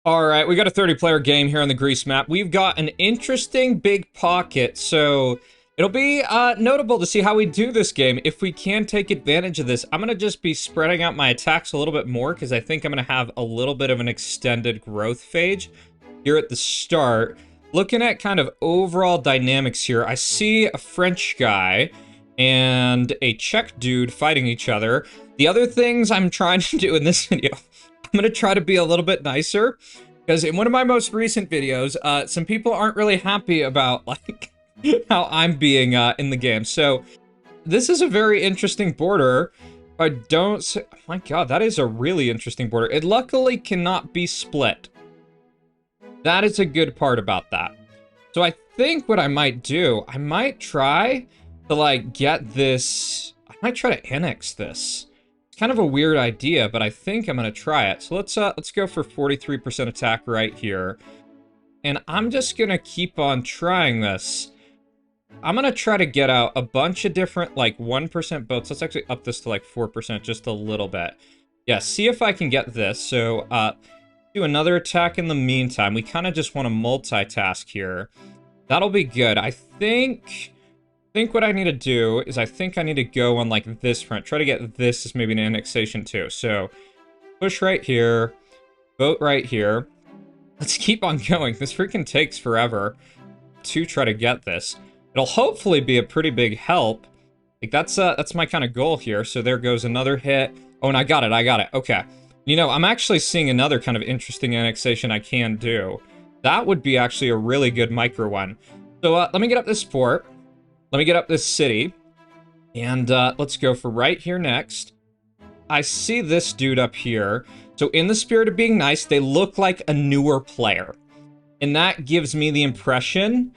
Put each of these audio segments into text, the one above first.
All right, we got a 30-player game here on the Greece map. We've got an interesting big pocket, so it'll be notable to see how we do this game. If we can take advantage of this, I'm going to just be spreading out my attacks a little bit more because I think I'm going to have a little bit of an extended growth phase here at the start. Looking at kind of overall dynamics here, I see a French guy and a Czech dude fighting each other. The other things I'm trying to do in this video, I'm going to try to be a little bit nicer, because in one of my most recent videos, some people aren't really happy about, like, how I'm being in the game. So, this is a very interesting border. I don't say, oh my god, that is a really interesting border. It luckily cannot be split. That is a good part about that. So I think what I might do, I might try to, like, get this, I might try to annex this. Kind of a weird idea, but I think I'm gonna try it. So let's go for 43% attack right here. And I'm just gonna keep on trying this. I'm gonna try to get out a bunch of different, like, 1% boats. Let's actually up this to, like, 4% just a little bit. Yeah, see if I can get this. So, do another attack in the meantime. We kind of just want to multitask here. That'll be good. I think what I need to do is I think I need to go on, like, this front. Try to get this as maybe an annexation too. So, push right here. Vote right here. Let's keep on going. This freaking takes forever to try to get this. It'll hopefully be a pretty big help. Like, that's my kind of goal here. So there goes another hit. Oh, and I got it. Okay. You know, I'm actually seeing another kind of interesting annexation I can do. That would be actually a really good micro one. So, let me get up this fort. Let me get up this city, and let's go for right here next. I see this dude up here. So in the spirit of being nice, they look like a newer player. And that gives me the impression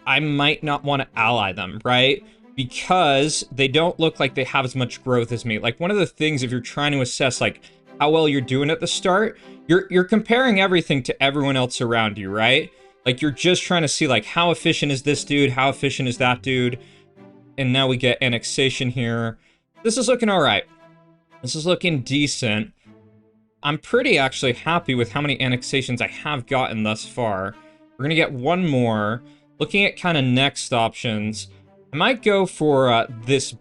I might not want to ally them, right? Because they don't look like they have as much growth as me. Like, one of the things, if you're trying to assess, like, how well you're doing at the start, you're comparing everything to everyone else around you, right? Like, you're just trying to see, like, how efficient is this dude? How efficient is that dude? And now we get annexation here. This is looking all right. This is looking decent. I'm pretty actually happy with how many annexations I have gotten thus far. We're going to get one more. Looking at kind of next options, I might go for this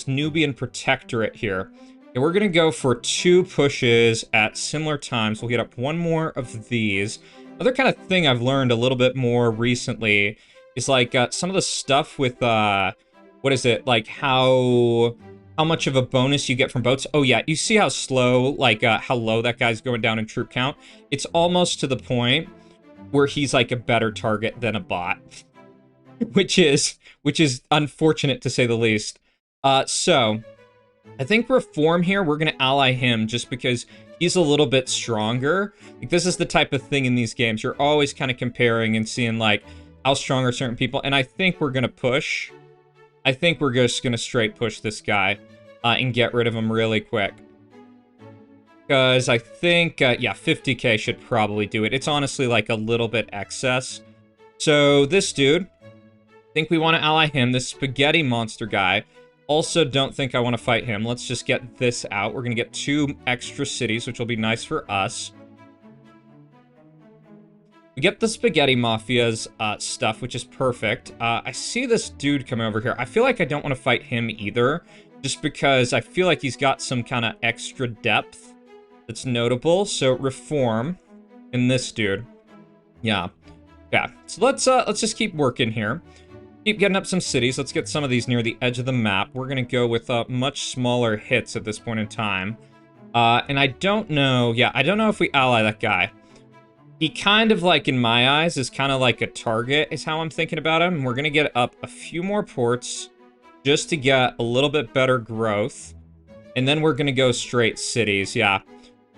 Nubian Protectorate here. And we're going to go for 2 pushes at similar times. We'll get up one more of these. Another kind of thing I've learned a little bit more recently is, like, some of the stuff with, what is it? Like, how much of a bonus you get from boats. Oh, yeah, you see how slow, like, how low that guy's going down in troop count? It's almost to the point where he's, like, a better target than a bot. which is unfortunate, to say the least. So, I think Reform here, we're going to ally him just because he's a little bit stronger. Like, this is the type of thing in these games. You're always kind of comparing and seeing, like, how strong are certain people. And I think we're going to push. I think we're just going to straight push this guy and get rid of him really quick. Because I think, yeah, 50k should probably do it. It's honestly, like, a little bit excess. So this dude, I think we want to ally him. This spaghetti monster guy. Also, don't think I want to fight him. Let's just get this out. We're going to get 2 extra cities, which will be nice for us. We get the Spaghetti Mafia's stuff, which is perfect. I see this dude come over here. I feel like I don't want to fight him either, just because I feel like he's got some kind of extra depth that's notable. So, Reform in this dude. Yeah. So let's just keep working here. Keep getting up some cities. Let's get some of these near the edge of the map. We're going to go with much smaller hits at this point in time. And I don't know... Yeah, I don't know if we ally that guy. He kind of, like, in my eyes, is kind of like a target, is how I'm thinking about him. We're going to get up a few more ports just to get a little bit better growth. And then we're going to go straight cities, yeah.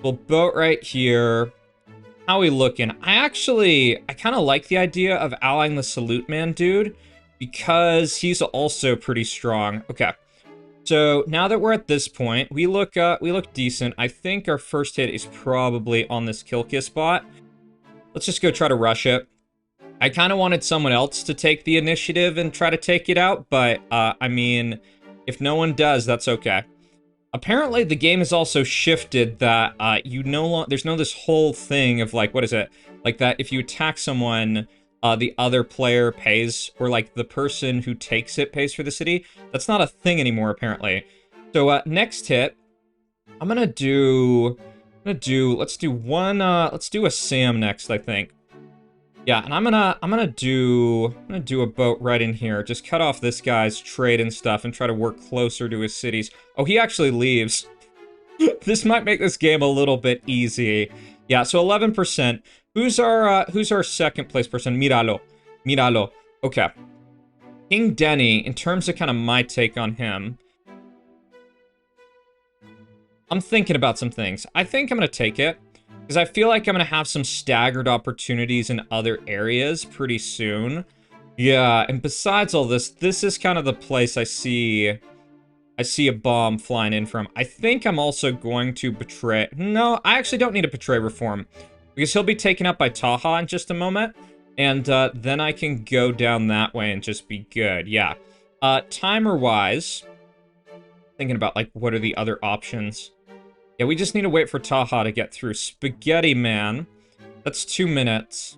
We'll boat right here. How are we looking? I kind of like the idea of allying the Salute Man dude, because he's also pretty strong. Okay, so now that we're at this point, we look decent. I think our first hit is probably on this kill kiss bot. Let's just go try to rush it. I kind of wanted someone else to take the initiative and try to take it out, but I mean, if no one does, that's okay. Apparently, the game has also shifted that you no longer there's no this whole thing of like what is it like that if you attack someone, the other player pays or like the person who takes it pays for the city. That's not a thing anymore apparently. So next hit, let's do a Sam next I think. Yeah, and I'm gonna do a boat right in here. Just cut off this guy's trade and stuff and try to work closer to his cities. Oh, he actually leaves. This might make this game a little bit easy. Yeah, so 11%. Who's our second place person? Míralo. Míralo. Okay. King Denny, in terms of kind of my take on him, I'm thinking about some things. I think I'm gonna take it. Because I feel like I'm going to have some staggered opportunities in other areas pretty soon. Yeah, and besides all this, this is kind of the place I see a bomb flying in from. I think I'm also going to betray... No, I actually don't need to betray Reform. Because he'll be taken up by Taha in just a moment. And then I can go down that way and just be good. Yeah. Timer-wise, thinking about, like, what are the other options? Yeah, we just need to wait for Taha to get through. Spaghetti Man. That's 2 minutes.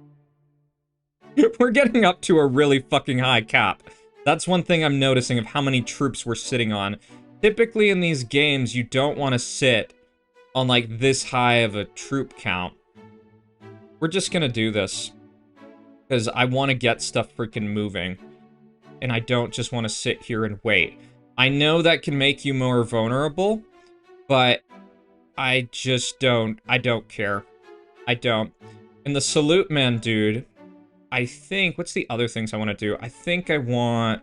We're getting up to a really fucking high cap. That's one thing I'm noticing of how many troops we're sitting on. Typically in these games, you don't want to sit on, like, this high of a troop count. We're just gonna do this. Because I want to get stuff freaking moving. And I don't just want to sit here and wait. I know that can make you more vulnerable, but... I don't care. I don't. And the Salute Man dude, I think, what's the other things I want to do? I think I want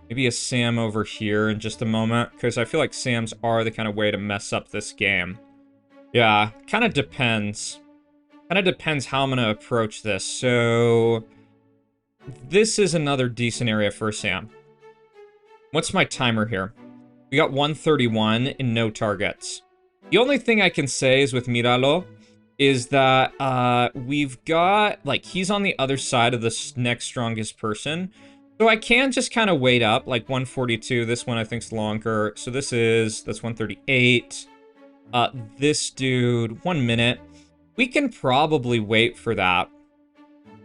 maybe a Sam over here in just a moment, because I feel like Sams are the kind of way to mess up this game. Yeah, kind of depends. Kind of depends how I'm going to approach this. So, this is another decent area for Sam. What's my timer here? We got 131 and no targets. The only thing I can say is with Míralo is that we've got, like, he's on the other side of this next strongest person. So I can just kind of wait up, like 142. This one I think's longer. So that's 138. This dude, 1 minute. We can probably wait for that.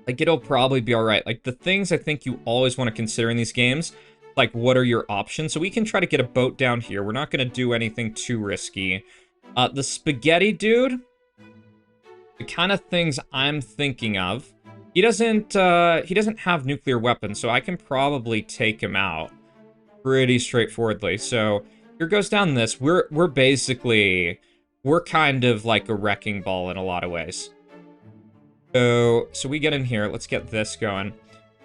Like, it'll probably be all right. Like, the things I think you always want to consider in these games, like, what are your options? So we can try to get a boat down here. We're not going to do anything too risky. The spaghetti dude, the kind of things I'm thinking of, he doesn't have nuclear weapons, so I can probably take him out pretty straightforwardly. So here goes down this. We're kind of like a wrecking ball in a lot of ways. So we get in here. Let's get this going.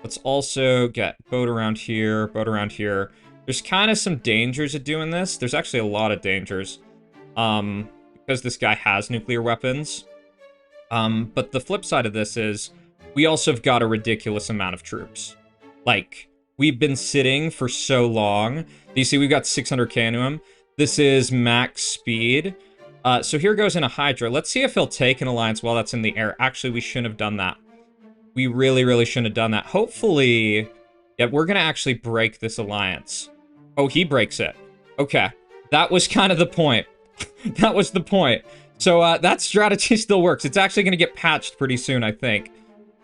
Let's also get boat around here, boat around here. There's kind of some dangers of doing this. There's actually a lot of dangers. Because this guy has nuclear weapons. But the flip side of this is, we also have got a ridiculous amount of troops. Like, we've been sitting for so long. You see, we've got 600k into him. This is max speed. So here goes in a Hydra. Let's see if he'll take an alliance while that's in the air. Actually, we shouldn't have done that. We really, really shouldn't have done that. Hopefully, yeah, we're gonna actually break this alliance. Oh, he breaks it. Okay, that was kind of the point. That was the point. So that strategy still works. It's actually going to get patched pretty soon, I think.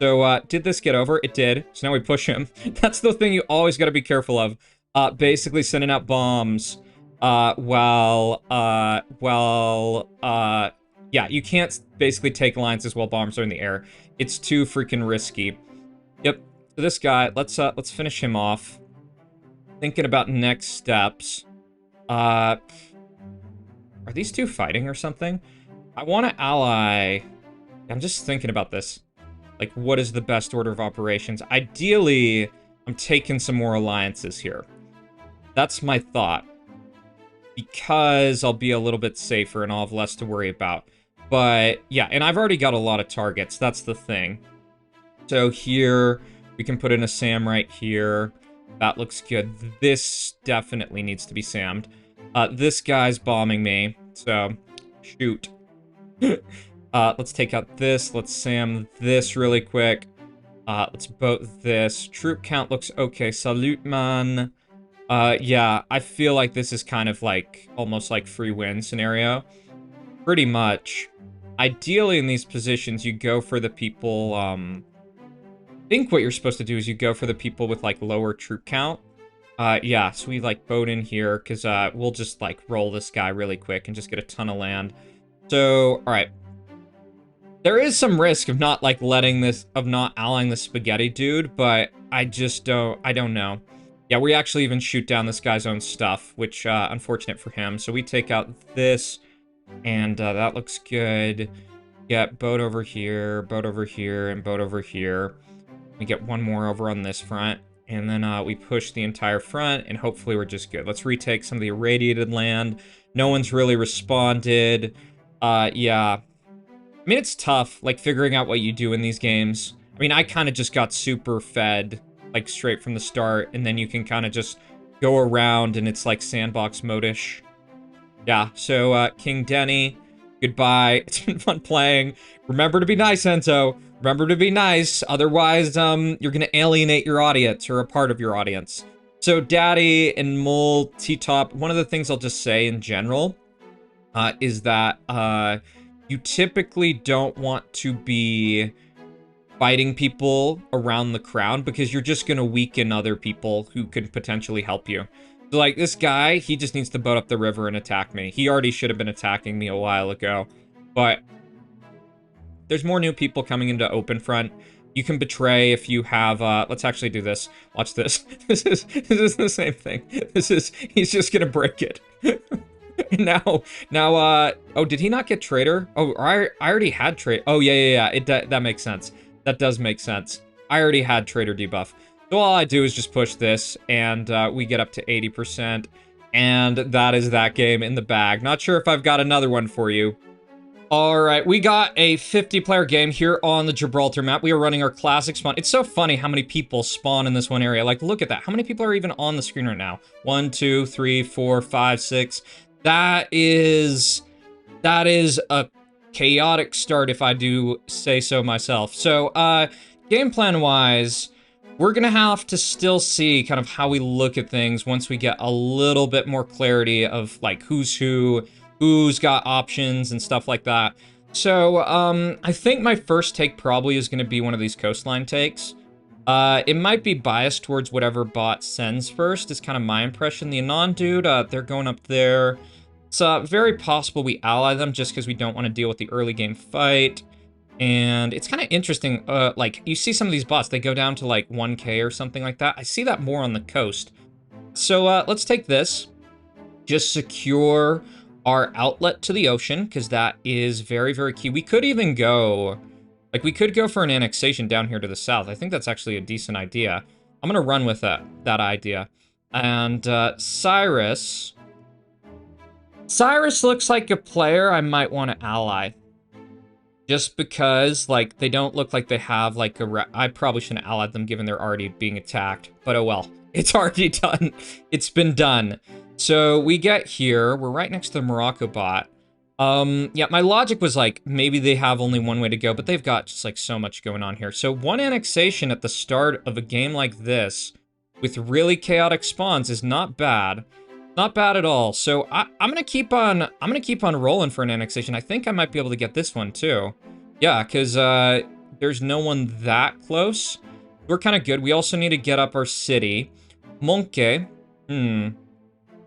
So did this get over? It did. So now we push him. That's the thing you always got to be careful of. Basically sending out bombs while yeah, you can't basically take alliances while bombs are in the air. It's too freaking risky. Yep. So this guy, let's finish him off. Thinking about next steps. Are these two fighting or something? I want to ally... I'm just thinking about this. Like, what is the best order of operations? Ideally, I'm taking some more alliances here. That's my thought. Because I'll be a little bit safer and I'll have less to worry about. But, yeah, and I've already got a lot of targets. That's the thing. So here, we can put in a Sam right here. That looks good. This definitely needs to be Sammed. This guy's bombing me, so shoot. Let's take out this. Let's Sam this really quick. Let's boat this. Troop count looks okay. Salute man. Yeah, I feel like this is kind of like almost like free win scenario. Pretty much. Ideally in these positions, you go for the people, I think what you're supposed to do is you go for the people with like lower troop count. Yeah, so we like boat in here because we'll just like roll this guy really quick and just get a ton of land. So, all right. There is some risk of not like of not allying the spaghetti dude, but I don't know. Yeah, we actually even shoot down this guy's own stuff, which, unfortunate for him. So we take out this, and that looks good. Yeah, boat over here, and boat over here. We get one more over on this front, and then we push the entire front, and hopefully we're just good. Let's retake some of the irradiated land. No one's really responded. Yeah. I mean, it's tough, like, figuring out what you do in these games. I mean, I kind of just got super fed, like, straight from the start, and then you can kind of just go around, and it's, like, sandbox mode-ish. Yeah, so, King Denny, goodbye. It's been fun playing. Remember to be nice, Enzo. Remember to be nice, otherwise, you're gonna alienate your audience, or a part of your audience. So, Daddy and Mole, T-Top, one of the things I'll just say in general, is that, you typically don't want to be fighting people around the crown because you're just going to weaken other people who could potentially help you. So, like, this guy, he just needs to boat up the river and attack me. He already should have been attacking me a while ago. But there's more new people coming into open front. You can betray if you have, let's actually do this. Watch this. This is the same thing. He's just going to break it. now, oh, did he not get Trader? Oh, I already had Trader. Oh, yeah. That makes sense. That does make sense. I already had Trader debuff. So all I do is just push this, and we get up to 80%. And that is that game in the bag. Not sure if I've got another one for you. All right, we got a 50-player game here on the Gibraltar map. We are running our classic spawn. It's so funny how many people spawn in this one area. Like, look at that. How many people are even on the screen right now? 1, 2, 3, 4, 5, 6. That is a chaotic start, if I do say so myself. So, game plan-wise, we're gonna have to still see kind of how we look at things once we get a little bit more clarity of, like, who's got options and stuff like that. So, I think my first take probably is gonna be one of these coastline takes. It might be biased towards whatever bot sends first, is kind of my impression. The Anon dude, they're going up there. It's very possible we ally them just because we don't want to deal with the early game fight. And it's kind of interesting, like, you see some of these bots, they go down to like 1k or something like that. I see that more on the coast. So let's take this. Just secure our outlet to the ocean, because that is very, very key. We could even go, like, we could go for an annexation down here to the south. I think that's actually a decent idea. I'm going to run with that idea. And Cyrus looks like a player I might want to ally. Just because, like, they don't look like they have, like, I probably shouldn't ally them given they're already being attacked. But oh well. It's already done. It's been done. So we get here. We're right next to the Morocco bot. Yeah, my logic was, like, maybe they have only one way to go, but they've got just, like, so much going on here. So one annexation at the start of a game like this with really chaotic spawns is not bad. Not bad at all. So I'm gonna keep on rolling for an annexation. I think I might be able to get this one too. Yeah, because there's no one that close. We're kind of good. We also need to get up our city. Monke.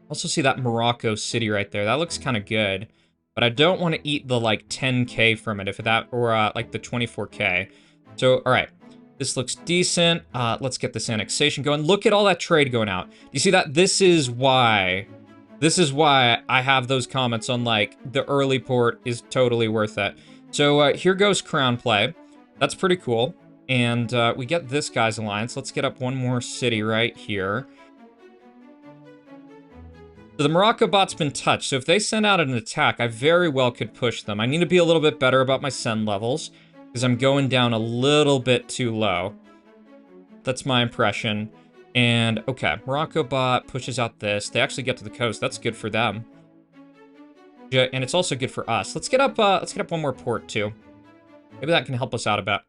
Also see that Morocco city right there. That looks kind of good. But I don't want to eat the like 10k from it, if that, or like the 24k. So, all right. This looks decent. Let's get this annexation going. Look at all that trade going out. You see that? This is why I have those comments on, like, the early port is totally worth it. So here goes crown play. That's pretty cool. And we get this guy's alliance. Let's get up one more city right here. So the Morocco bot's been touched. So if they send out an attack, I very well could push them. I need to be a little bit better about my send levels, because I'm going down a little bit too low. That's my impression. And, okay, Morocco bot pushes out this. They actually get to the coast. That's good for them. And it's also good for us. Let's get up one more port, too. Maybe that can help us out a bit.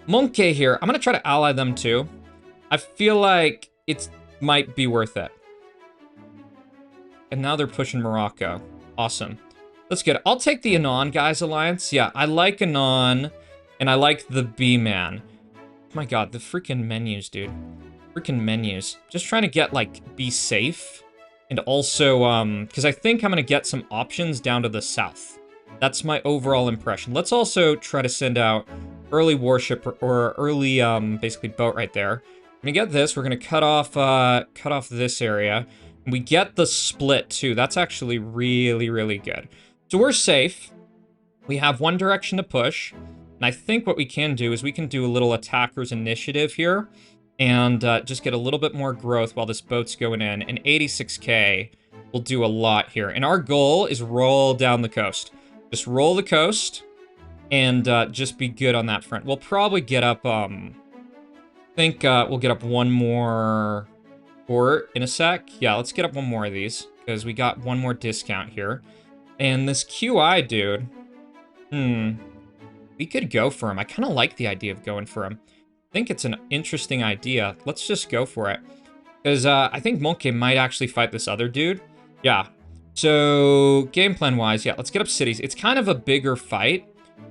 Monke here. I'm going to try to ally them, too. I feel like it's might be worth it. And now they're pushing Morocco. Awesome. That's good. I'll take the Anon guys alliance. Yeah, I like Anon, and I like the B-Man. My god, the freaking menus, dude. Freaking menus. Just trying to get, like, be safe. And also, because I think I'm going to get some options down to the south. That's my overall impression. Let's also try to send out early warship or early, basically boat right there. We're going to get this. We're going to cut off this area. And we get the split, too. That's actually really, really good. So we're safe. We have one direction to push. And I think what we can do is we can do a little attacker's initiative here. And just get a little bit more growth while this boat's going in. And 86k will do a lot here. And our goal is roll down the coast. Just roll the coast and just be good on that front. We'll probably get up, I think we'll get up one more port in a sec. Yeah, let's get up one more of these because we got one more discount here. And this QI dude, we could go for him. I kind of like the idea of going for him. I think it's an interesting idea. Let's just go for it. Because I think Monke might actually fight this other dude. Yeah. So, game plan-wise, yeah, let's get up cities. It's kind of a bigger fight.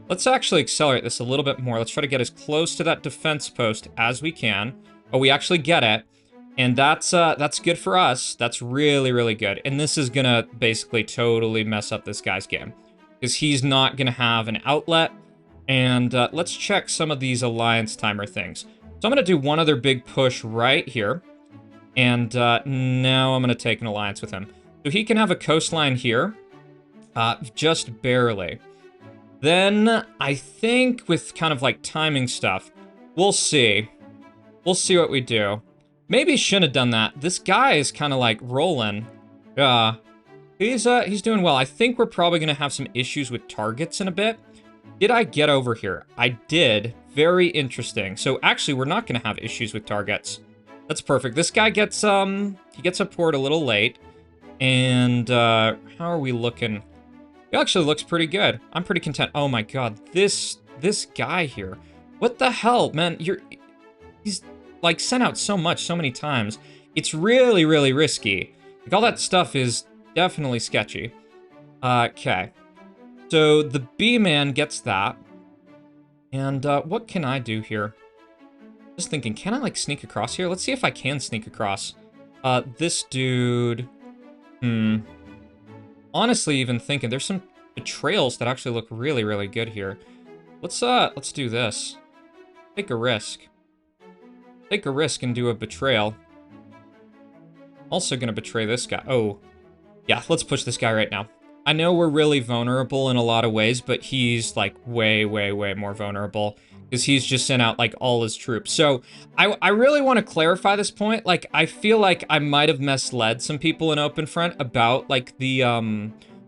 Let's actually accelerate this a little bit more. Let's try to get as close to that defense post as we can. Oh, we actually get it. And that's good for us. That's really, really good. And this is going to basically totally mess up this guy's game. Because he's not going to have an outlet. And let's check some of these alliance timer things. So I'm going to do one other big push right here. And now I'm going to take an alliance with him. So he can have a coastline here. Just barely. Then I think with kind of like timing stuff, we'll see. We'll see what we do. Maybe shouldn't have done that. This guy is kind of like rolling. Yeah. He's doing well. I think we're probably going to have some issues with targets in a bit. Did I get over here? I did. Very interesting. So actually, we're not going to have issues with targets. That's perfect. This guy gets, he gets a port a little late. And, how are we looking? It actually looks pretty good. I'm pretty content. Oh my god, this guy here. What the hell, man? He's, like, sent out so much, so many times. It's really, really risky. Like, all that stuff is definitely sketchy. Okay. So, the B-Man gets that. And, what can I do here? Just thinking, can I, like, sneak across here? Let's see if I can sneak across. This dude... Honestly, even thinking, there's some betrayals that actually look really, really good here. Let's do this. Take a risk. Take a risk and do a betrayal. Also gonna betray this guy. Oh, yeah, let's push this guy right now. I know we're really vulnerable in a lot of ways, but he's, like, way, way, way more vulnerable. Because he's just sent out, like, all his troops. So, I really want to clarify this point. Like, I feel like I might have misled some people in Open Front about, like, the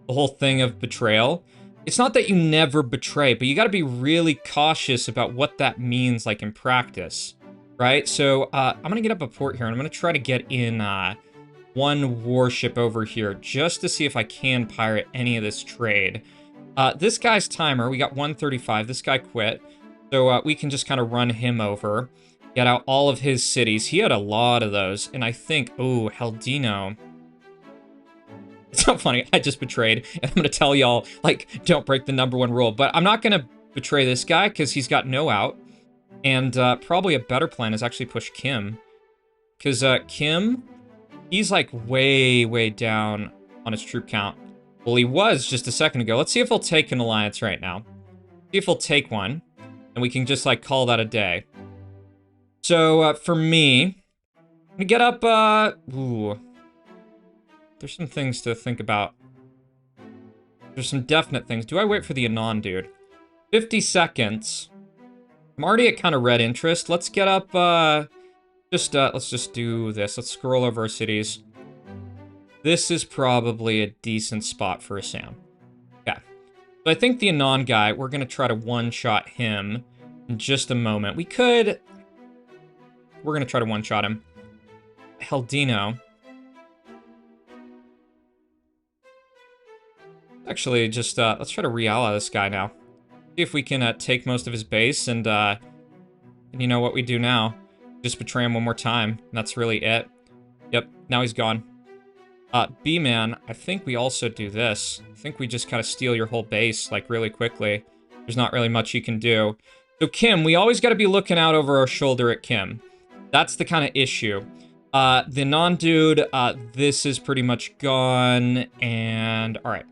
whole thing of betrayal. It's not that you never betray, but you got to be really cautious about what that means, like, in practice. Right? So, I'm going to get up a port here, and I'm going to try to get in, one warship over here, just to see if I can pirate any of this trade. This guy's timer, we got 135. This guy quit. So we can just kind of run him over, get out all of his cities. He had a lot of those, and I think, oh, Haldino. It's not funny, I just betrayed, and I'm going to tell y'all, like, don't break the #1 rule. But I'm not going to betray this guy, because he's got no out. And probably a better plan is actually push Kim. Because Kim, he's, like, way, way down on his troop count. Well, he was just a second ago. Let's see if he'll take an alliance right now. See if he'll take one. And we can just, like, call that a day. So, for me, I'm gonna get up, ooh. There's some things to think about. There's some definite things. Do I wait for the Anon dude? 50 seconds. I'm already at kind of red interest. Let's get up, let's just do this. Let's scroll over our cities. This is probably a decent spot for a Sam. Okay. So I think the Anon guy, we're going to try to one-shot him in just a moment. We're going to try to one-shot him. Haldino. Actually, just, let's try to re-ally this guy now. See if we can take most of his base, and you know what we do now? Just betray him one more time. And that's really it. Yep, now he's gone. B-Man, I think we also do this. I think we just kind of steal your whole base, like, really quickly. There's not really much you can do. So Kim, we always got to be looking out over our shoulder at Kim. That's the kind of issue. The non-dude, this is pretty much gone, and all right,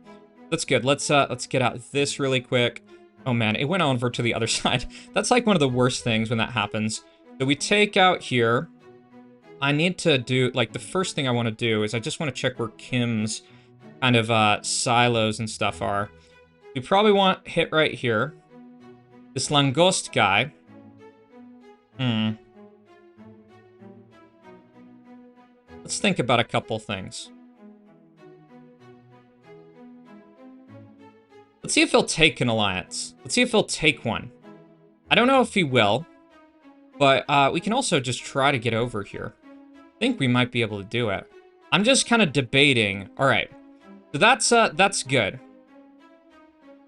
that's good. Let's get out this really quick. Oh man, it went over to the other side. That's like one of the worst things when that happens. So we take out here. I need to do, like, the first thing I want to do is I just want to check where Kim's kind of silos and stuff are. We probably want hit right here. This Langost guy. Let's think about a couple things. Let's see if he'll take an alliance. Let's see if he'll take one. I don't know if he will, but we can also just try to get over here. I think we might be able to do it. I'm just kind of debating. All right, so that's good.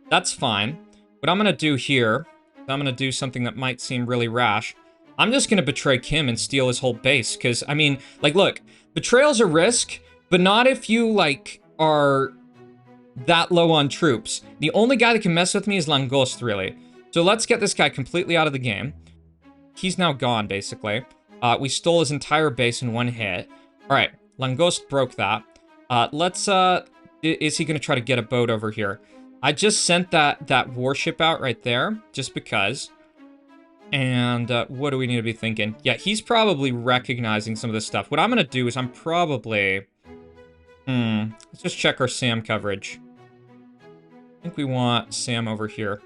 That's fine. What I'm gonna do here, I'm gonna do something that might seem really rash. I'm just gonna betray Kim and steal his whole base, because I mean, like, look, betrayal's a risk, but not if you like are that low on troops. The only guy that can mess with me is Langost, really. So let's get this guy completely out of the game. He's now gone, basically. We stole his entire base in one hit. All right, Langost broke that. Is he gonna try to get a boat over here? I just sent that warship out right there, just because. And what do we need to be thinking? Yeah, he's probably recognizing some of this stuff. What I'm gonna do is I'm probably... let's just check our SAM coverage. I think we want SAM over here.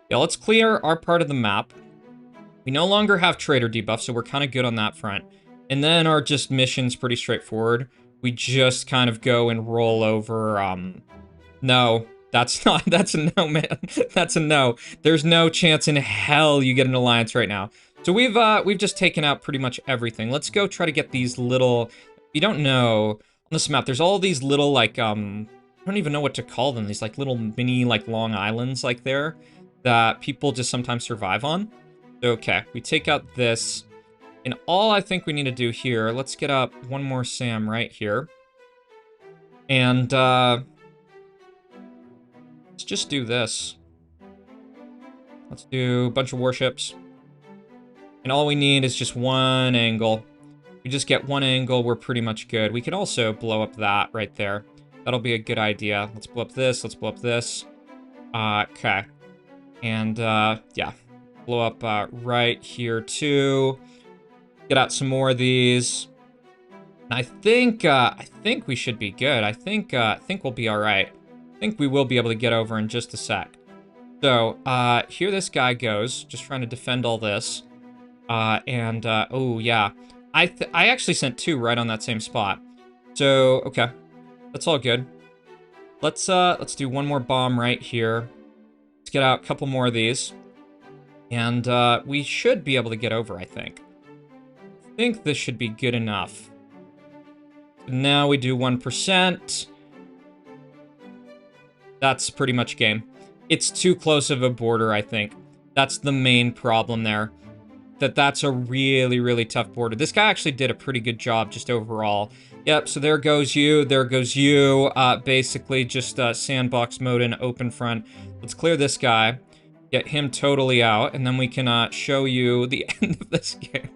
Yeah, let's clear our part of the map. We no longer have trader debuff, so we're kind of good on that front. And then our just mission's pretty straightforward. We just kind of go and roll over, no, that's a no, man. That's a no. There's no chance in hell you get an alliance right now. So we've just taken out pretty much everything. Let's go try to get these little, if you don't know, on this map, there's all these little, like, I don't even know what to call them. These, like, little mini, like, long islands, like, there, that people just sometimes survive on. Okay, we take out this, and all I think we need to do here, let's get up one more SAM right here, and let's just do this. Let's do a bunch of warships, and all we need is just one angle. We just get one angle, we're pretty much good. We could also blow up that right there. That'll be a good idea. Let's blow up this, let's blow up this. Okay, and yeah. Blow up right here too. Get out some more of these. And I think we should be good. I think we'll be all right. I think we will be able to get over in just a sec. So here this guy goes, just trying to defend all this. Oh yeah, I actually sent two right on that same spot. So okay, that's all good. Let's do one more bomb right here. Let's get out a couple more of these. And we should be able to get over, I think. I think this should be good enough. Now we do 1%. That's pretty much game. It's too close of a border, I think. That's the main problem there. That's a really, really tough border. This guy actually did a pretty good job just overall. Yep, so there goes you, there goes you. Basically just sandbox mode in open front. Let's clear this guy. Get him totally out, and then we can show you the end of this game.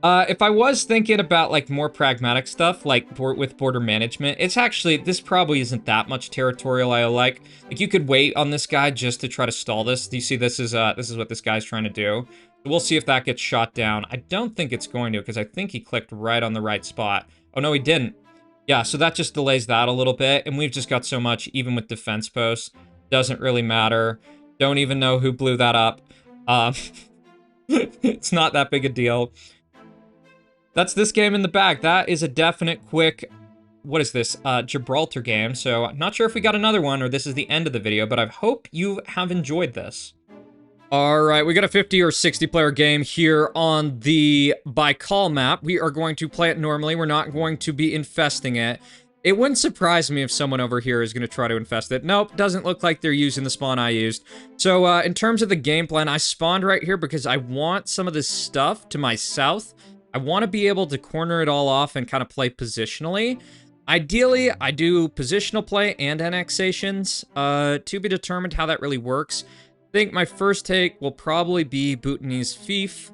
If I was thinking about, like, more pragmatic stuff, like with border management, it's actually, this probably isn't that much territorial I like. Like, you could wait on this guy just to try to stall this. Do you see this is what this guy's trying to do? We'll see if that gets shot down. I don't think it's going to, because I think he clicked right on the right spot. Oh, no, he didn't. Yeah, so that just delays that a little bit, and we've just got so much, even with defense posts. Doesn't really matter. Don't even know who blew that up. It's not that big a deal. That's this game in the bag. That is a definite quick, what is this? Gibraltar game. So I'm not sure if we got another one or this is the end of the video, but I hope you have enjoyed this. All right, we got a 50 or 60 player game here on the Baikal map. We are going to play it normally. We're not going to be infesting it. It wouldn't surprise me if someone over here is going to try to infest it. Nope, doesn't look like they're using the spawn I used. So in terms of the game plan, I spawned right here because I want some of this stuff to my south. I want to be able to corner it all off and kind of play positionally. Ideally, I do positional play and annexations. To be determined how that really works. I think my first take will probably be Bhutanese fief.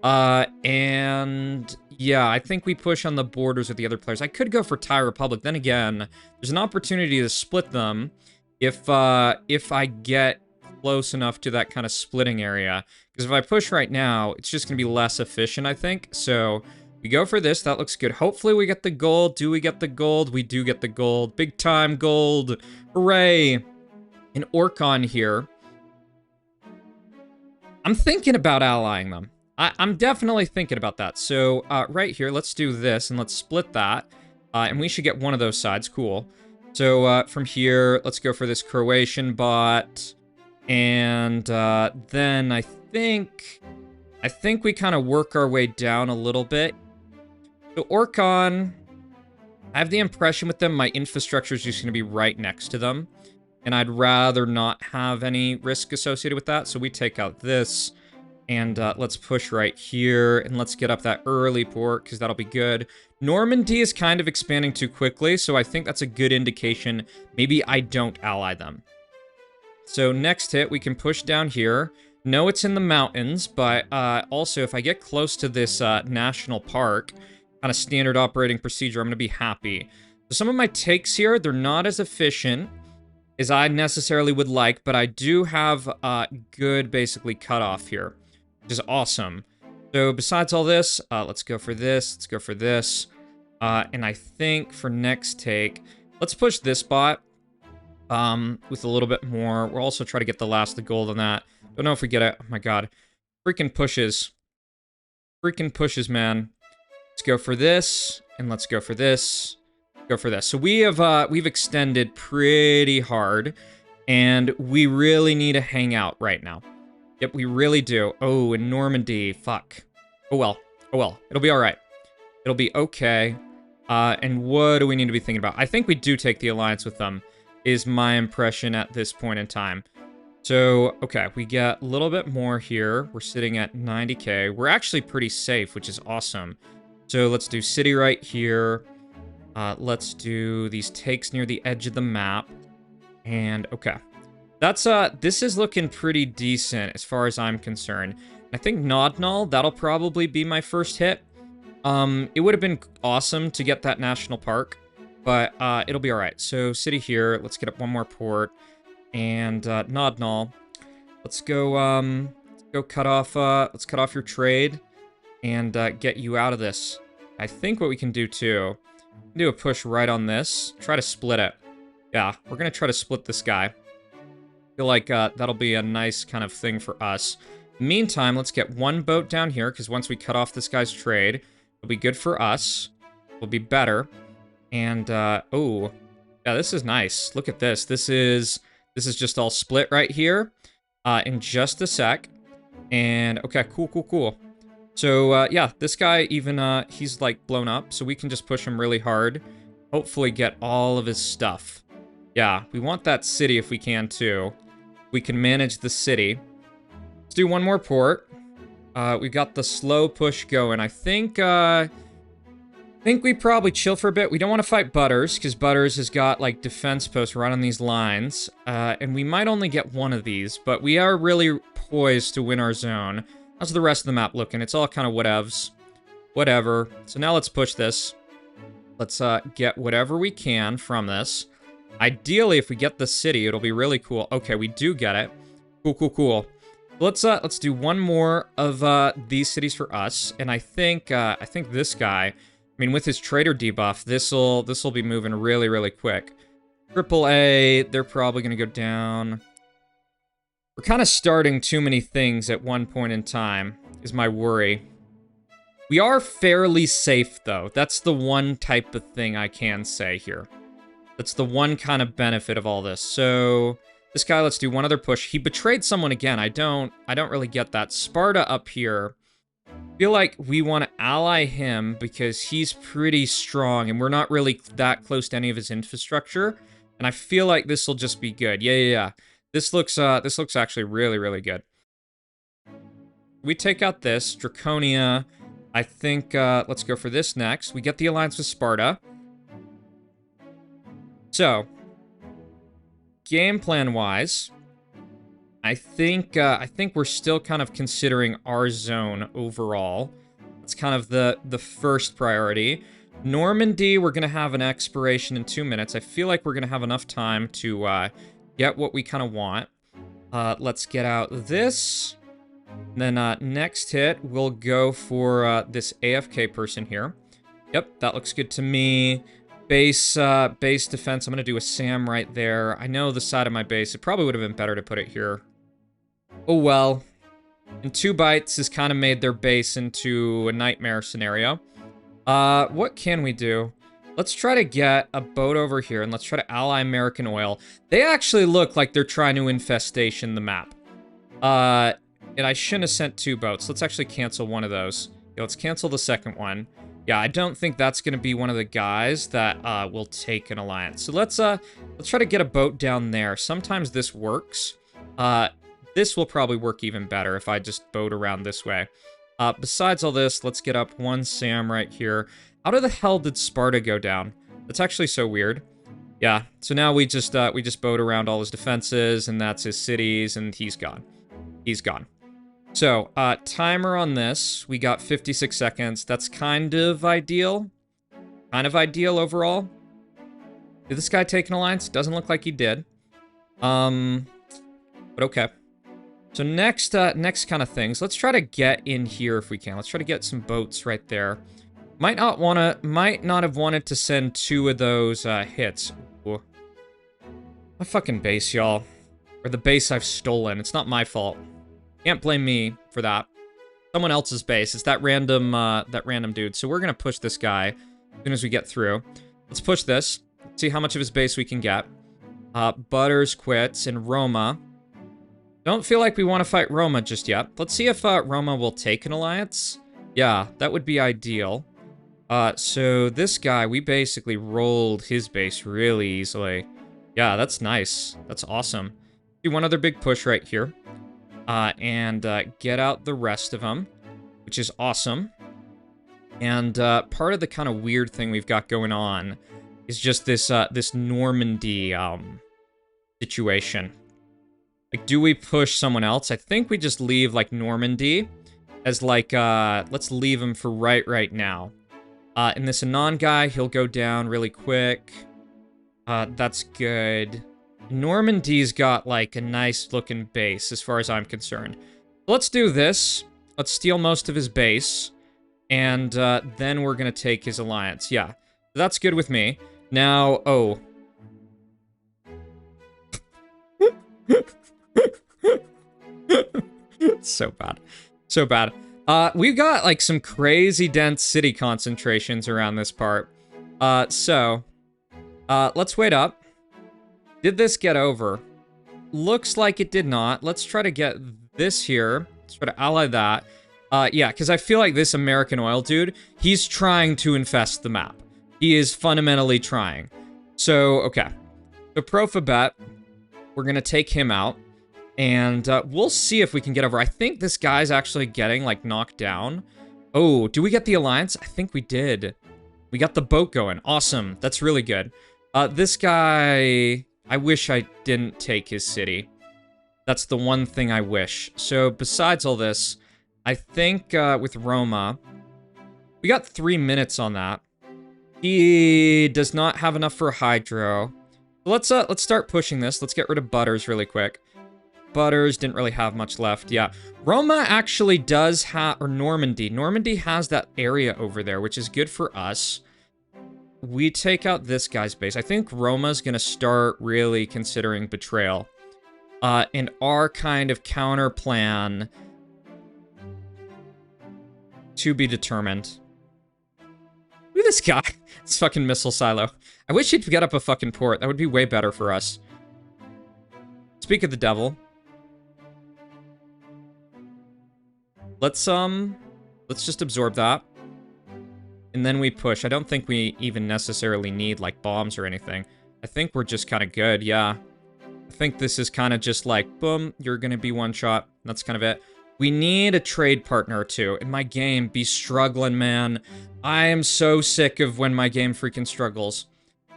And yeah, I think we push on the borders with the other players. I could go for Thai Republic. Then again, there's an opportunity to split them if I get close enough to that kind of splitting area. Because if I push right now, it's just going to be less efficient, I think. So we go for this. That looks good. Hopefully we get the gold. Do we get the gold? We do get the gold. Big time gold. Hooray. An Orkon here. I'm thinking about allying them. I'm definitely thinking about that. So right here, let's do this and let's split that. And we should get one of those sides. Cool. So from here, let's go for this Croatian bot. And then I think we kind of work our way down a little bit. So Orkon, I have the impression with them, my infrastructure is just going to be right next to them. And I'd rather not have any risk associated with that. So we take out this. And let's push right here, and let's get up that early port, because that'll be good. Normandy is kind of expanding too quickly, so I think that's a good indication. Maybe I don't ally them. So next hit, we can push down here. No, it's in the mountains, but also if I get close to this national park, kind of standard operating procedure, I'm going to be happy. So some of my takes here, they're not as efficient as I necessarily would like, but I do have good, basically, cutoff here. Which is awesome. So besides all this, let's go for this. Let's go for this. And I think for next take, let's push this bot with a little bit more. We'll also try to get the last of the gold on that. Don't know if we get it. Oh my god. Freaking pushes. Freaking pushes, man. Let's go for this. And let's go for this. Go for this. So we have we've extended pretty hard. And we really need to hang out right now. Yep, we really do. Oh, in Normandy. Fuck. Oh well. Oh well. It'll be alright. It'll be okay. And what do we need to be thinking about? I think we do take the alliance with them, is my impression at this point in time. So, okay, we get a little bit more here. We're sitting at 90k. We're actually pretty safe, which is awesome. So let's do city right here. Let's do these takes near the edge of the map. And, okay. That's, this is looking pretty decent as far as I'm concerned. I think Nodnal, that'll probably be my first hit. It would have been awesome to get that national park, but, it'll be alright. So, city here, let's get up one more port, and, Nodnal, let's go cut off, let's cut off your trade, and, get you out of this. I think what we can do, too, do a push right on this, try to split it. Yeah, we're gonna try to split this guy. Feel like that'll be a nice kind of thing for us. Meantime, let's get one boat down here, because once we cut off this guy's trade, it'll be good for us. It'll be better. And, oh, yeah, this is nice. Look at this. This is just all split right here in just a sec. And, okay, cool. So, yeah, this guy even, he's, like, blown up, so we can just push him really hard. Hopefully get all of his stuff. Yeah, we want that city if we can, too. We can manage the city. Let's do one more port. We've got the slow push going. I think we probably chill for a bit. We don't want to fight Butters, because Butters has got, like, defense posts right on these lines. And we might only get one of these, but we are really poised to win our zone. How's the rest of the map looking? It's all kind of whatevs. Whatever. So now let's push this. Let's get whatever we can from this. Ideally, if we get the city, it'll be really cool. Okay, we do get it. Cool. Let's do one more of these cities for us, and I think this guy, I mean, with his trader debuff, this'll be moving really quick. AAA, they're probably gonna go down. We're kind of starting too many things at one point in time, is my worry. We are fairly safe, though. That's the one type of thing I can say here. That's the one kind of benefit of all this. So this guy, let's do one other push. He betrayed someone again. I don't really get that. Sparta up here. I feel like we want to ally him because he's pretty strong and we're not really that close to any of his infrastructure. And I feel like this will just be good. Yeah. This looks actually really good. We take out this Draconia. I think, let's go for this next. We get the alliance with Sparta. So, game plan-wise, I think we're still kind of considering our zone overall. It's kind of the first priority. Normandy, we're going to have an expiration in 2 minutes. I feel like we're going to have enough time to get what we kind of want. Let's get out this. Then next hit, we'll go for this AFK person here. Yep, that looks good to me. Base defense, I'm going to do a SAM right there. I know the side of my base. It probably would have been better to put it here. Oh well. And 2 bites has kind of made their base into a nightmare scenario. What can we do? Let's try to get a boat over here, and let's try to ally American oil. They actually look like they're trying to infestation the map. And I shouldn't have sent 2 boats. Let's actually cancel one of those. Yeah, let's cancel the second one. Yeah, I don't think that's going to be one of the guys that will take an alliance. So let's try to get a boat down there. Sometimes this works. This will probably work even better if I just boat around this way. Besides all this, let's get up 1 SAM right here. How the hell did Sparta go down? That's actually so weird. Yeah, so now we just boat around all his defenses, and that's his cities, and he's gone. He's gone. So, timer on this, we got 56 seconds. That's kind of ideal. Kind of ideal overall. Did this guy take an alliance? Doesn't look like he did. But okay. So next kind of things. Let's try to get in here if we can. Let's try to get some boats right there. Might not have wanted to send 2 of those hits. Ooh. My fucking base, y'all. Or the base I've stolen. It's not my fault. Can't blame me for that. Someone else's base. It's that random dude. So we're gonna push this guy as soon as we get through. Let's push this. See how much of his base we can get. Butters quits and Roma. Don't feel like we want to fight Roma just yet. Let's see if Roma will take an alliance. Yeah, that would be ideal. So this guy, we basically rolled his base really easily. Yeah, that's nice. That's awesome. Do one other big push right here. And get out the rest of them, which is awesome. And part of the kind of weird thing we've got going on is just this this Normandy situation. Like, do we push someone else? I think we just leave like Normandy as like let's leave him for right now. And this Anon guy, he'll go down really quick. That's good. Normandy's got, like, a nice-looking base, as far as I'm concerned. Let's do this. Let's steal most of his base. And, then we're gonna take his alliance. Yeah. That's good with me. Now, oh. So bad. So bad. We've got, like, some crazy dense city concentrations around this part. So, let's wait up. Did this get over? Looks like it did not. Let's try to get this here. Let's try to ally that. Yeah, because I feel like this American oil dude, he's trying to infest the map. He is fundamentally trying. So, okay. So, Profabet, we're going to take him out. And we'll see if we can get over. I think this guy's actually getting, like, knocked down. Oh, do we get the alliance? I think we did. We got the boat going. Awesome. That's really good. This guy... I wish I didn't take his city. That's the one thing I wish. So, besides all this, I think with Roma, we got 3 minutes on that. He does not have enough for hydro. Let's start pushing this. Let's get rid of Butters really quick. Butters didn't really have much left. Yeah, Roma actually does have, or Normandy. Normandy has that area over there, which is good for us. We take out this guy's base. I think Roma's gonna start really considering betrayal. And our kind of counter plan to be determined. Look at this guy. This fucking missile silo. I wish he'd get up a fucking port. That would be way better for us. Speak of the devil. Let's just absorb that. And then we push. I don't think we even necessarily need, like, bombs or anything. I think we're just kind of good, yeah. I think this is kind of just like, boom, you're going to be one shot. That's kind of it. We need a trade partner too. And my game be struggling, man. I am so sick of when my game freaking struggles.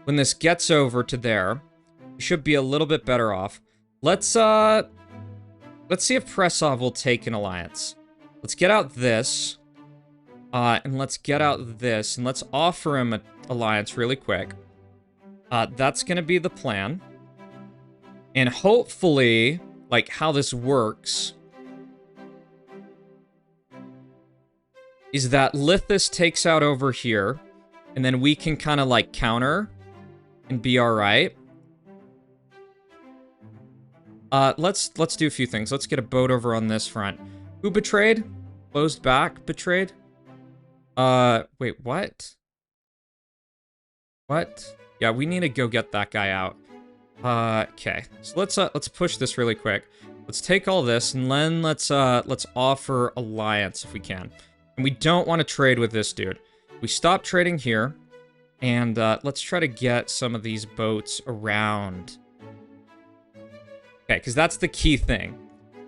When this gets over to there, we should be a little bit better off. Let's see if Presov will take an alliance. Let's get out this. And let's get out this. And let's offer him an alliance really quick. That's gonna be the plan. And hopefully, like, how this works is that Lithus takes out over here, and then we can kind of, like, counter and be alright. Let's do a few things. Let's get a boat over on this front. Who betrayed? Closed back betrayed? Wait, what? What? Yeah, we need to go get that guy out. Okay. So let's push this really quick. Let's take all this, and then let's offer alliance if we can. And we don't want to trade with this dude. We stop trading here, and let's try to get some of these boats around. Okay, because that's the key thing.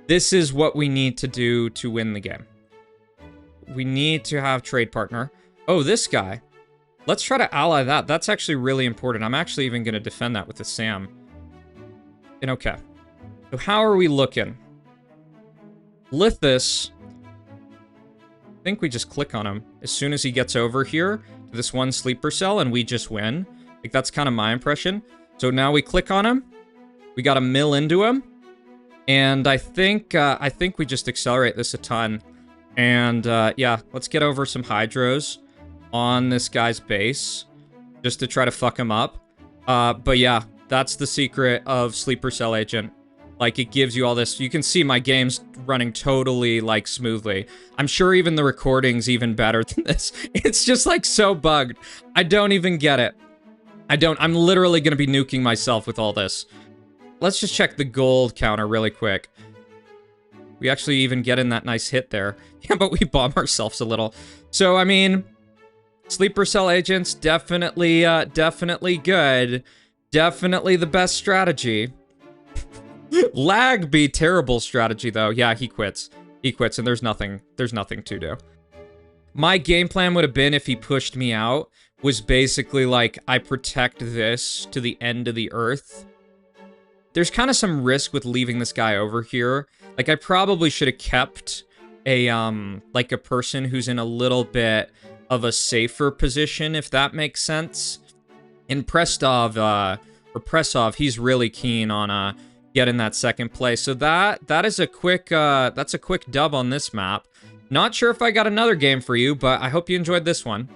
This is what we need to do to win the game. We need to have trade partner. Oh, this guy. Let's try to ally that. That's actually really important. I'm actually even going to defend that with the SAM. And okay. So how are we looking? Lithus. I think we just click on him as soon as he gets over here to this one sleeper cell and we just win. Like, that's kind of my impression. So now we click on him. We got to mill into him. And I think we just accelerate this a ton. And yeah, let's get over some hydros on this guy's base just to try to fuck him up. But yeah, that's the secret of Sleeper Cell Agent. Like, it gives you all this. You can see my game's running totally, like, smoothly. I'm sure even the recording's even better than this. It's just, like, so bugged. I don't even get it. I'm literally gonna be nuking myself with all this. Let's just check the gold counter really quick. We actually even get in that nice hit there. Yeah, but we bomb ourselves a little. So, I mean, Sleeper Cell Agents, definitely good. Definitely the best strategy. Lag be terrible strategy, though. Yeah, he quits. He quits, and there's nothing to do. My game plan would have been, if he pushed me out, was basically like, I protect this to the end of the earth. There's kind of some risk with leaving this guy over here. Like, I probably should have kept a, like, a person who's in a little bit of a safer position, if that makes sense. And Presov, he's really keen on, getting that second place. So that is a quick, that's a quick dub on this map. Not sure if I got another game for you, but I hope you enjoyed this one.